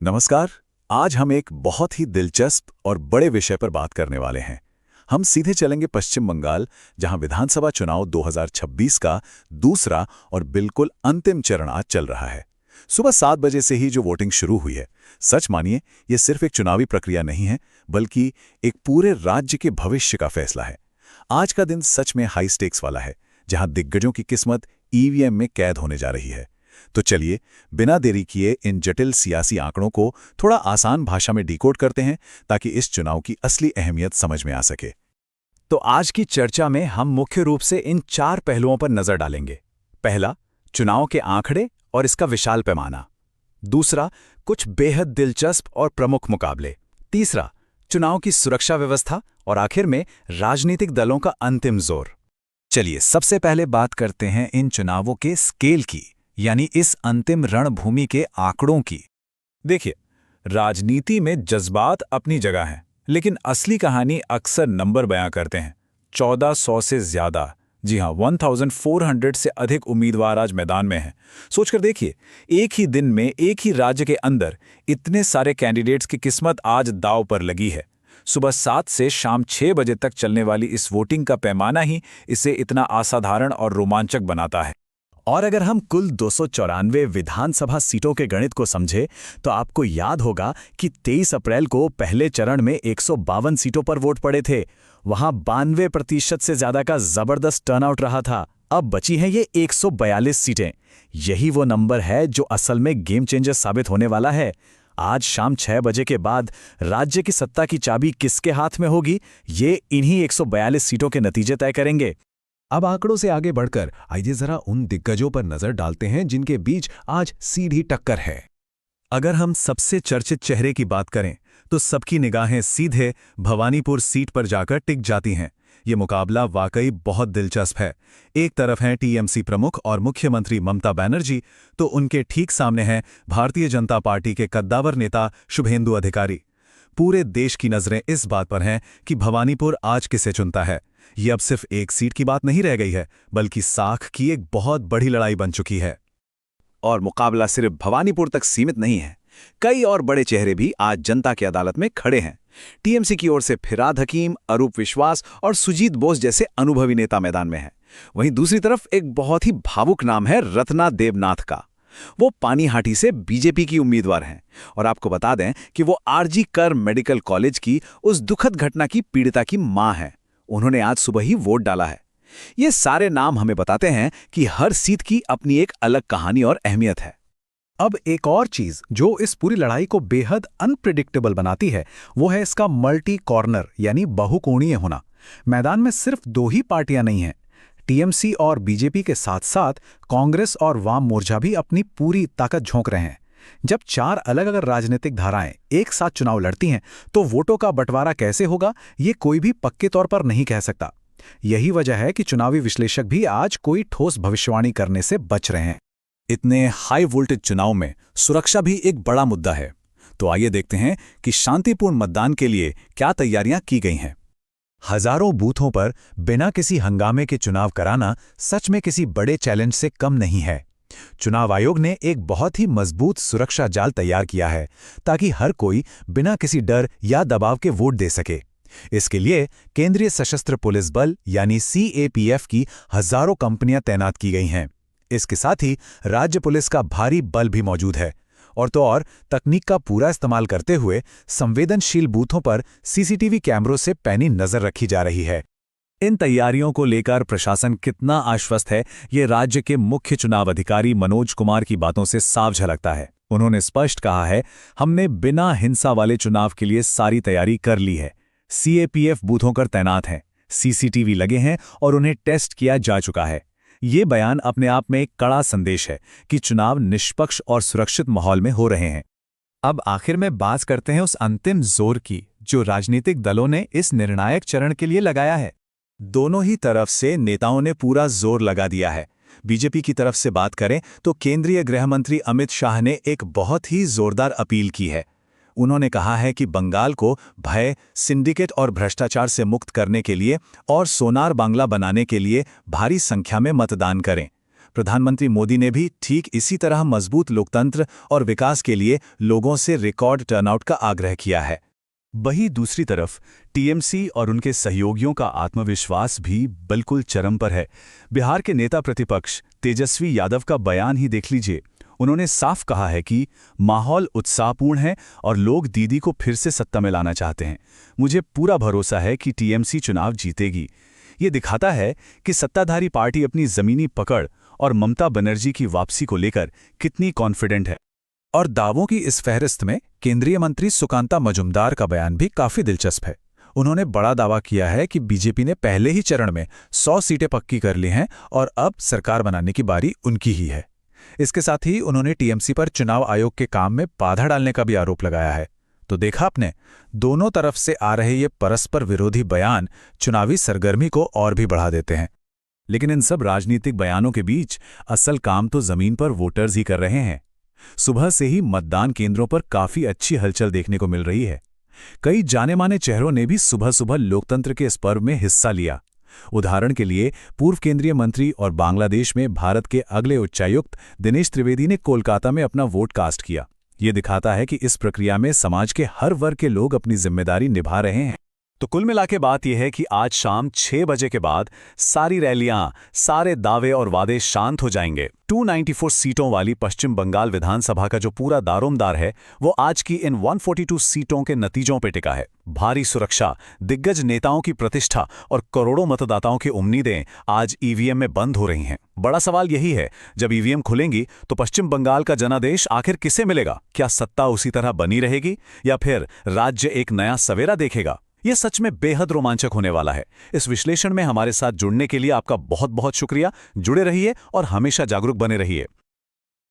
नमस्कार। आज हम एक बहुत ही दिलचस्प और बड़े विषय पर बात करने वाले हैं। हम सीधे चलेंगे पश्चिम बंगाल, जहां विधानसभा चुनाव 2026 का दूसरा और बिल्कुल अंतिम चरण आज चल रहा है। सुबह 7 बजे से ही जो वोटिंग शुरू हुई है, सच मानिए ये सिर्फ एक चुनावी प्रक्रिया नहीं है, बल्कि एक पूरे राज्य के भविष्य का फैसला है। आज का दिन सच में हाई स्टेक्स वाला है, जहां दिग्गजों की किस्मत ईवीएम में कैद होने जा रही है। तो चलिए, बिना देरी किए इन जटिल सियासी आंकड़ों को थोड़ा आसान भाषा में डिकोड करते हैं, ताकि इस चुनाव की असली अहमियत समझ में आ सके। तो आज की चर्चा में हम मुख्य रूप से इन 4 पहलुओं पर नजर डालेंगे। पहला, चुनाव के आंकड़े और इसका विशाल पैमाना। दूसरा, कुछ बेहद दिलचस्प और प्रमुख मुकाबले। तीसरा, चुनाव की सुरक्षा व्यवस्था। और आखिर में राजनीतिक दलों का अंतिम जोर। चलिए, सबसे पहले बात करते हैं इन चुनावों के स्केल की, यानी इस अंतिम रणभूमि के आंकड़ों की। देखिए, राजनीति में जज्बात अपनी जगह हैं, लेकिन असली कहानी अक्सर नंबर बयां करते हैं। 1400 से ज्यादा, जी हां, 1400 से अधिक उम्मीदवार आज मैदान में हैं। सोचकर देखिए, एक ही दिन में एक ही राज्य के अंदर इतने सारे कैंडिडेट्स की किस्मत आज दांव पर लगी है। सुबह 7 से शाम 6 बजे तक चलने वाली इस वोटिंग का पैमाना ही इसे इतना असाधारण और रोमांचक बनाता है। और अगर हम कुल 294 विधानसभा सीटों के गणित को समझे, तो आपको याद होगा कि 23 अप्रैल को पहले चरण में 152 सीटों पर वोट पड़े थे। वहां 92% से ज्यादा का जबरदस्त टर्नआउट रहा था। अब बची हैं ये 142 सीटें। यही वो नंबर है जो असल में गेम चेंजर साबित होने वाला है। आज शाम 6 बजे के बाद राज्य की सत्ता की चाबी किसके हाथ में होगी, ये इन्हीं 142 सीटों के नतीजे तय करेंगे। अब आंकड़ों से आगे बढ़कर आइए जरा उन दिग्गजों पर नजर डालते हैं जिनके बीच आज सीधी टक्कर है। अगर हम सबसे चर्चित चेहरे की बात करें, तो सबकी निगाहें सीधे भवानीपुर सीट पर जाकर टिक जाती हैं। ये मुकाबला वाकई बहुत दिलचस्प है। एक तरफ हैं टीएमसी प्रमुख और मुख्यमंत्री ममता बनर्जी, तो उनके ठीक सामने हैं भारतीय जनता पार्टी के कद्दावर नेता शुभेंदु अधिकारी। पूरे देश की नजरें इस बात पर हैं कि भवानीपुर आज किसे चुनता है। ये अब सिर्फ एक सीट की बात नहीं रह गई है, बल्कि साख की एक बहुत बड़ी लड़ाई बन चुकी है। और मुकाबला सिर्फ भवानीपुर तक सीमित नहीं है। कई और बड़े चेहरे भी आज जनता की अदालत में खड़े हैं। टीएमसी की ओर से फिराद हकीम, अरूप विश्वास और सुजीत बोस जैसे अनुभवी नेता मैदान में हैं। वहीं दूसरी तरफ एक बहुत ही भावुक नाम है रत्ना देवनाथ का। वो पानीहाटी से बीजेपी की उम्मीदवार हैं, और आपको बता दें कि वो आरजी कर मेडिकल कॉलेज की उस दुखद घटना की पीड़िता की मां हैं। उन्होंने आज सुबह ही वोट डाला है। ये सारे नाम हमें बताते हैं कि हर सीट की अपनी एक अलग कहानी और अहमियत है। अब एक और चीज जो इस पूरी लड़ाई को बेहद अनप्रिडिक्टेबल बनाती है, वो है इसका मल्टी कॉर्नर यानी बहुकोणीय होना। मैदान में सिर्फ 2 ही पार्टियां नहीं हैं। टीएमसी और बीजेपी के साथ साथ कांग्रेस और वाम मोर्चा भी अपनी पूरी ताकत झोंक रहे हैं। जब 4 अलग अलग राजनीतिक धाराएं एक साथ चुनाव लड़ती हैं, तो वोटों का बंटवारा कैसे होगा, ये कोई भी पक्के तौर पर नहीं कह सकता। यही वजह है कि चुनावी विश्लेषक भी आज कोई ठोस भविष्यवाणी करने से बच रहे हैं। इतने हाई वोल्टेज चुनाव में सुरक्षा भी एक बड़ा मुद्दा है। तो आइए देखते हैं कि शांतिपूर्ण मतदान के लिए क्या तैयारियां की गई हैं। हजारों बूथों पर बिना किसी हंगामे के चुनाव कराना सच में किसी बड़े चैलेंज से कम नहीं है। चुनाव आयोग ने एक बहुत ही मजबूत सुरक्षा जाल तैयार किया है, ताकि हर कोई बिना किसी डर या दबाव के वोट दे सके। इसके लिए केंद्रीय सशस्त्र पुलिस बल यानी सीएपीएफ की हजारों कंपनियां तैनात की गई हैं। इसके साथ ही राज्य पुलिस का भारी बल भी मौजूद है। और तो और तकनीक का पूरा इस्तेमाल करते हुए संवेदनशील बूथों पर सीसीटीवी कैमरों से पैनी नजर रखी जा रही है। इन तैयारियों को लेकर प्रशासन कितना आश्वस्त है, ये राज्य के मुख्य चुनाव अधिकारी मनोज कुमार की बातों से साफ झलकता है। उन्होंने स्पष्ट कहा है, हमने बिना हिंसा वाले चुनाव के लिए सारी तैयारी कर ली है। सीएपीएफ बूथों पर तैनात हैं, सीसीटीवी लगे हैं और उन्हें टेस्ट किया जा चुका है। ये बयान अपने आप में एक कड़ा संदेश है कि चुनाव निष्पक्ष और सुरक्षित माहौल में हो रहे हैं। अब आखिर में बात करते हैं उस अंतिम जोर की, जो राजनीतिक दलों ने इस निर्णायक चरण के लिए लगाया है। दोनों ही तरफ से नेताओं ने पूरा जोर लगा दिया है। बीजेपी की तरफ से बात करें तो केंद्रीय गृह मंत्री अमित शाह ने एक बहुत ही जोरदार अपील की है। उन्होंने कहा है कि बंगाल को भय, सिंडिकेट और भ्रष्टाचार से मुक्त करने के लिए और सोनार बांग्ला बनाने के लिए भारी संख्या में मतदान करें। प्रधानमंत्री मोदी ने भी ठीक इसी तरह मजबूत लोकतंत्र और विकास के लिए लोगों से रिकॉर्ड टर्नआउट का आग्रह किया है। वहीं दूसरी तरफ टीएमसी और उनके सहयोगियों का आत्मविश्वास भी बिल्कुल चरम पर है। बिहार के नेता प्रतिपक्ष तेजस्वी यादव का बयान ही देख लीजिए। उन्होंने साफ कहा है कि माहौल उत्साहपूर्ण है और लोग दीदी को फिर से सत्ता में लाना चाहते हैं। मुझे पूरा भरोसा है कि टीएमसी चुनाव जीतेगी। ये दिखाता है कि सत्ताधारी पार्टी अपनी जमीनी पकड़ और ममता बनर्जी की वापसी को लेकर कितनी कॉन्फिडेंट है। और दावों की इस फहरिस्त में केंद्रीय मंत्री सुकांता मजुमदार का बयान भी काफी दिलचस्प है। उन्होंने बड़ा दावा किया है कि बीजेपी ने पहले ही चरण में 100 सीटें पक्की कर ली हैं और अब सरकार बनाने की बारी उनकी ही है। इसके साथ ही उन्होंने टीएमसी पर चुनाव आयोग के काम में बाधा डालने का भी आरोप लगाया है। तो देखा आपने, दोनों तरफ से आ रहे ये परस्पर विरोधी बयान चुनावी सरगर्मी को और भी बढ़ा देते हैं। लेकिन इन सब राजनीतिक बयानों के बीच असल काम तो जमीन पर वोटर्स ही कर रहे हैं। सुबह से ही मतदान केंद्रों पर काफी अच्छी हलचल देखने को मिल रही है। कई जाने-माने चेहरों ने भी सुबह-सुबह लोकतंत्र के इस पर्व में हिस्सा लिया। उदाहरण के लिए पूर्व केंद्रीय मंत्री और बांग्लादेश में भारत के अगले उच्चायुक्त दिनेश त्रिवेदी ने कोलकाता में अपना वोट कास्ट किया। ये दिखाता है कि इस प्रक्रिया में समाज के हर वर्ग के लोग अपनी जिम्मेदारी निभा रहे हैं। तो कुल मिला के बात यह है कि आज शाम 6 बजे के बाद सारी रैलियां, सारे दावे और वादे शांत हो जाएंगे। 294 सीटों वाली पश्चिम बंगाल विधानसभा का जो पूरा दारोमदार है वो आज की इन 142 सीटों के नतीजों पर टिका है। भारी सुरक्षा, दिग्गज नेताओं की प्रतिष्ठा और करोड़ों मतदाताओं की उम्मीदें आज ईवीएम में बंद हो रही हैं। बड़ा सवाल यही है, जब ईवीएम खुलेंगी तो पश्चिम बंगाल का जनादेश आखिर किसे मिलेगा? क्या सत्ता उसी तरह बनी रहेगी या फिर राज्य एक नया सवेरा देखेगा? यह सच में बेहद रोमांचक होने वाला है। इस विश्लेषण में हमारे साथ जुड़ने के लिए आपका बहुत बहुत शुक्रिया। जुड़े रहिए और हमेशा जागरूक बने रहिए।